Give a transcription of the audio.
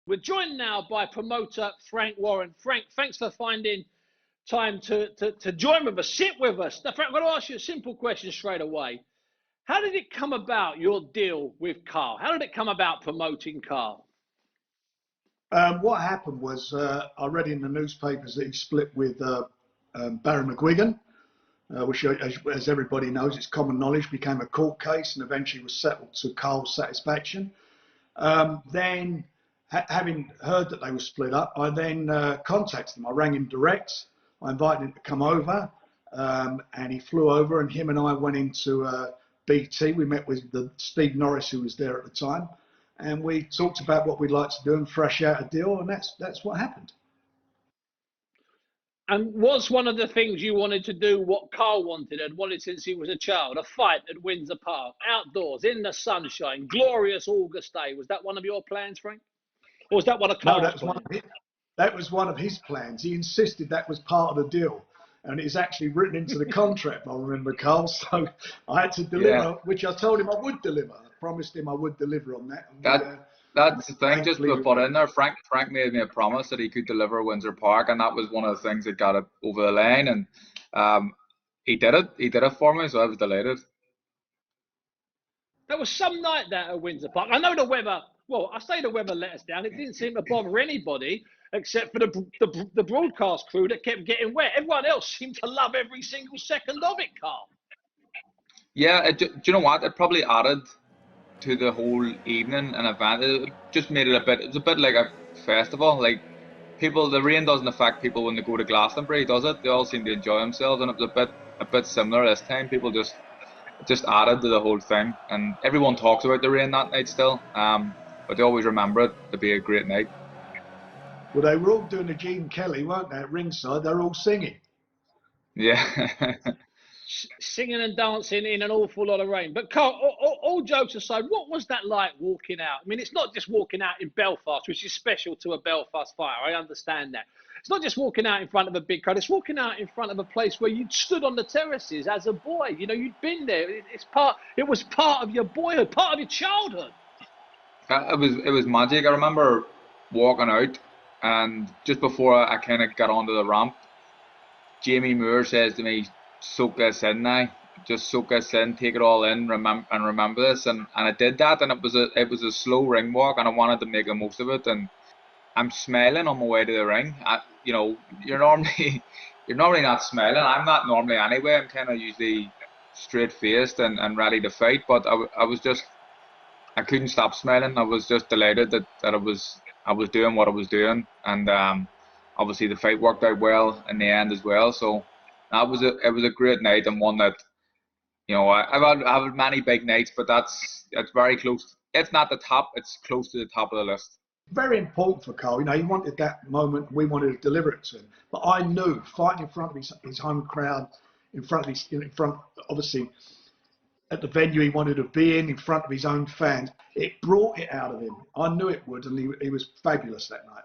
We're joined now by promoter Frank Warren. Frank, thanks for finding time to join with us, sit with us. Now, Frank, I'm going to ask you a simple question straight away. How did it come about, your deal with Carl? How did it come about promoting Carl? What happened was I read in the newspapers that he split with Barry McGuigan, which, as everybody knows, it's common knowledge, became a court case and eventually was settled to Carl's satisfaction. Then, having heard that they were split up, I then contacted him. I rang him direct. I invited him to come over, and he flew over, and him and I went into BT. We met with Steve Norris, who was there at the time, and we talked about what we'd like to do and thrash out a deal, and that's what happened. And was one of the things you wanted to do what Carl wanted since he was a child, a fight at Windsor Park, outdoors, in the sunshine, glorious August day? Was that one of your plans, Frank? Or was that one of Carl's plans? That was one of his plans. He insisted that was part of the deal. And it's actually written into the contract, I remember, Carl. So I had to deliver, which I told him I would deliver. I promised him I would deliver on that. And that's the thing, just to put in there, Frank made me a promise that he could deliver Windsor Park, and that was one of the things that got it over the line, and he did it for me, so I was delighted. There was some night that at Windsor Park. I know the weather, well, I say the weather let us down. It didn't seem to bother anybody except for the broadcast crew that kept getting wet. Everyone else seemed to love every single second of it, Carl. Yeah, do you know what? It probably added to the whole evening and event. It just made it it was a bit like a festival. Like, the rain doesn't affect people when they go to Glastonbury, does it? They all seem to enjoy themselves, and it was a bit similar this time. People just added to the whole thing, and everyone talks about the rain that night still, but they always remember it to be a great night. Well, they were all doing the Gene Kelly, weren't they, at ringside? They were all singing. Yeah. Singing and dancing in an awful lot of rain. But Carl, all jokes aside, what was that like walking out? I mean, it's not just walking out in Belfast, which is special to a Belfast fire. I understand that. It's not just walking out in front of a big crowd. It's walking out in front of a place where you'd stood on the terraces as a boy. You know, you'd been there. It was part of your boyhood, part of your childhood. It was magic. I remember walking out, and just before I kind of got onto the ramp, Jamie Moore says to me, "Soak this in now. Just soak this in, take it all in, remember this." And I did that, and it was a slow ring walk, and I wanted to make the most of it. And I'm smiling on my way to the ring. You know, you're normally not smiling. I'm not normally anyway. I'm kind of usually straight faced and ready to fight. But I couldn't stop smiling. I was just delighted that I was doing what I was doing, and obviously the fight worked out well in the end as well. So it was a great night, and one that, you know, I've had many big nights, but it's very close. It's not the top. It's close to the top of the list. Very important for Carl. You know, he wanted that moment. We wanted to deliver it to him. But I knew fighting in front of his home crowd, in front obviously at the venue he wanted to be in front of his own fans, it brought it out of him. I knew it would, and he was fabulous that night.